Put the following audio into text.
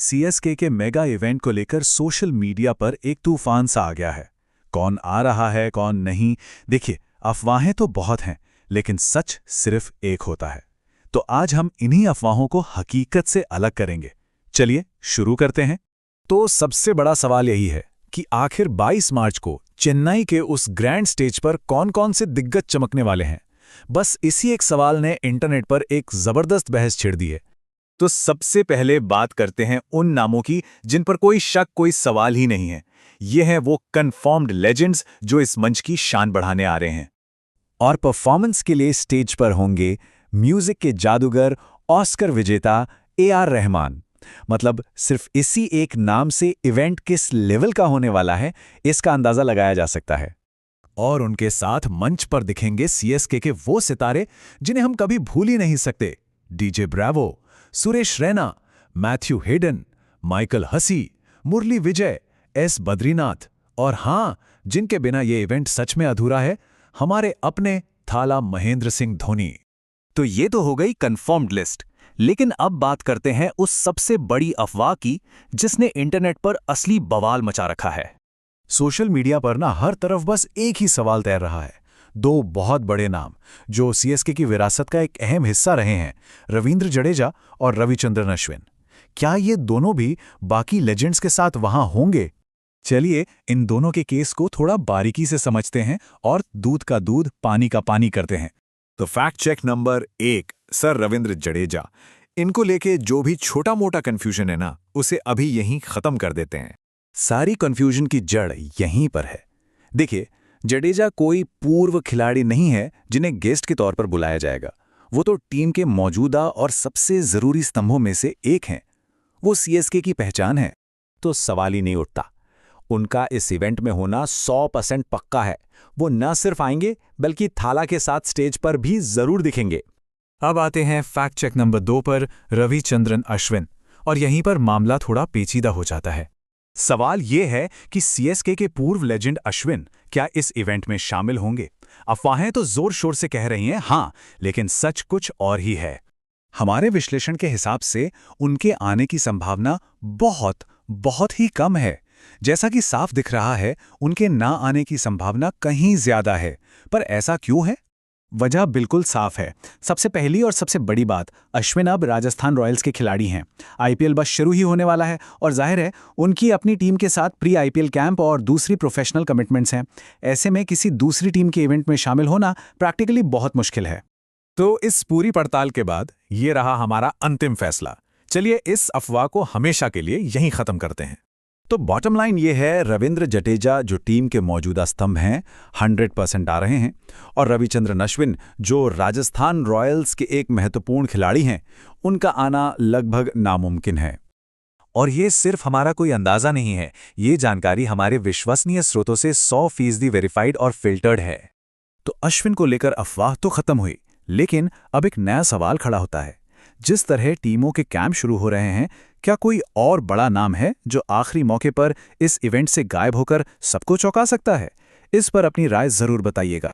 CSK के mega event को लेकर सोशल मीडिया पर एक तूफान सा आ गया है। कौन आ रहा है कौन नहीं, देखिए अफवाहें तो बहुत हैं, लेकिन सच सिर्फ एक होता है। तो आज हम इन्हीं अफवाहों को हकीकत से अलग करेंगे। चलिए शुरू करते हैं। तो सबसे बड़ा सवाल यही है कि आखिर 22 मार्च को चेन्नई के उस ग्रैंड स्टेज पर कौन-कौन से दिग्गज चमकने वाले हैं। बस इसी एक सवाल ने इंटरनेट पर एक जबरदस्त बहस छेड़ दी है। तो सबसे पहले बात करते हैं उन नामों की जिन पर कोई शक कोई सवाल ही नहीं है। ये हैं वो कन्फर्म्ड लेजेंड्स जो इस मंच की शान बढ़ाने आ रहे हैं। और परफॉर्मेंस के लिए स्टेज पर होंगे म्यूजिक के जादूगर, ऑस्कर विजेता AR रहमान। मतलब सिर्फ इसी एक नाम से इवेंट किस लेवल का होने वाला है, इसका अंदाजा लगाया जा सकता है। और उनके साथ मंच पर दिखेंगे CSK के वो सितारे जिन्हें हम कभी भूल ही नहीं सकते। DJ Bravo, Suresh Raina, Matthew Hayden, Michael Hussey, Murali विजय, S बद्रीनाथ और हाँ, जिनके बिना ये इवेंट सच में अधूरा है, हमारे अपने थाला महेंद्र सिंह धोनी। तो ये तो हो गई कंफर्म्ड लिस्ट, लेकिन अब बात करते हैं उस सबसे बड़ी अफवाह की जिसने इंटरनेट पर असली बवाल मचा रखा है। सोशल मीडिया पर ना हर तरफ बस एक ही सवाल तैर रहा है। दो बहुत बड़े नाम जो CSK की विरासत का एक अहम हिस्सा रहे हैं, रवींद्र जडेजा और रविचंद्रन अश्विन। क्या ये दोनों भी बाकी लेजेंड्स के साथ वहां होंगे? चलिए इन दोनों के केस को थोड़ा बारीकी से समझते हैं और दूध का दूध पानी का पानी करते हैं। तो fact check number 1, sir Ravindra Jadeja. इनको लेके जो भी छोटा मोटा कंफ्यूजन है ना, उसे अभी यहीं खत्म कर देते हैं। सारी कंफ्यूजन की जड़ यहीं पर है। देखिए, जडेजा कोई पूर्व खिलाड़ी नहीं है जिन्हें गेस्ट के तौर पर बुलाया जाएगा। वो तो टीम के मौजूदा और सबसे जरूरी स्तंभों में से एक हैं। वो CSK की पहचान है। तो सवाल ही नहीं उठता। उनका इस इवेंट में होना 100% पक्का है। वो न सिर्फ आएंगे बल्कि थाला के साथ स्टेज पर भी जरूर दिखेंगे। अब आते हैं फैक्ट चेक नंबर 2 पर, रविचंद्रन अश्विन। और यहीं पर मामला थोड़ा पेचीदा हो जाता है। सवाल ये है कि CSK के पूर्व लेजेंड अश्विन क्या इस इवेंट में शामिल होंगे? अफवाहें तो जोर शोर से कह रही हैं हाँ, लेकिन सच कुछ और ही है। हमारे विश्लेषण के हिसाब से उनके आने की संभावना बहुत ही कम है। जैसा कि साफ दिख रहा है, उनके ना आने की संभावना कहीं ज्यादा है। पर ऐसा क्यों है? वजह बिल्कुल साफ है। सबसे पहली और सबसे बड़ी बात, अश्विन अब राजस्थान रॉयल्स के खिलाड़ी हैं। IPL बस शुरू ही होने वाला है और जाहिर है उनकी अपनी टीम के साथ प्री IPL कैंप और दूसरी प्रोफेशनल कमिटमेंट्स हैं। ऐसे में किसी दूसरी टीम के इवेंट में शामिल होना प्रैक्टिकली बहुत मुश्किल है। तो इस पूरी पड़ताल के बाद ये रहा हमारा अंतिम फैसला। चलिए इस अफवाह को हमेशा के लिए यहीं खत्म करते हैं। तो बॉटम लाइन ये है, रविंद्र जडेजा जो टीम के मौजूदा स्तंभ हैं 100% आ रहे हैं, और रविचंद्रन अश्विन जो राजस्थान रॉयल्स के एक महत्वपूर्ण खिलाड़ी हैं, उनका आना लगभग नामुमकिन है। और ये सिर्फ हमारा कोई अंदाजा नहीं है, ये जानकारी हमारे विश्वसनीय स्रोतों से 100% वेरीफाइड और फिल्टर्ड है। तो अश्विन को लेकर अफवाह तो खत्म हुई, लेकिन अब एक नया सवाल खड़ा होता है। जिस तरह टीमों के कैंप शुरू हो रहे हैं, क्या कोई और बड़ा नाम है जो आखिरी मौके पर इस इवेंट से गायब होकर सबको चौंका सकता है? इस पर अपनी राय जरूर बताइएगा।